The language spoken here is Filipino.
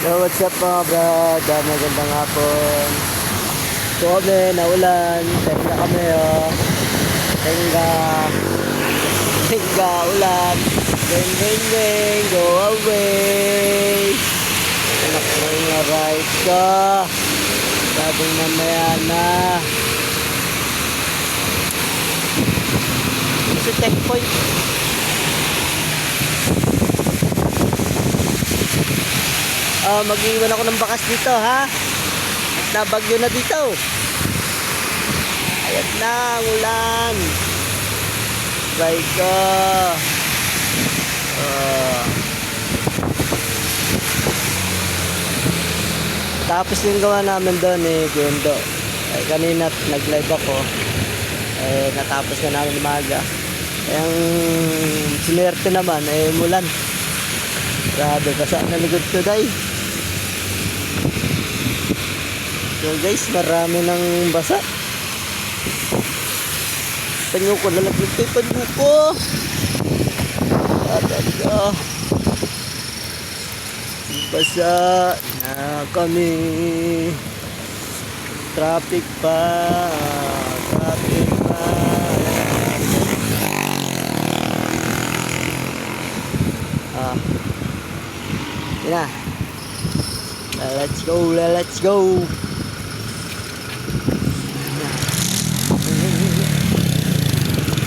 So what's up mga brad? Magandang hapon. So kami, naulan. Tenga kami oh. Tenga. Tenga, ulan. Bang, bang, bang. Go away. Anak mo yung right ko. Sabing mamaya na. Sa checkpoint. Mag-iwan ako ng bakas dito ha. At nabagyo na dito. Ayan na ang ulan. Bye ko. Tapos yung gawa namin doon Gendo. Kanina nag-live ako. Natapos na namin umaga. Ang sinerte naman mulan. Grabe basa na likod ko day. So guys, marami ng basa. Panyo ko nalaglag kay panyo ko. Basa na kami. Traffic pa. Traffic pa. Yan na. Let's go.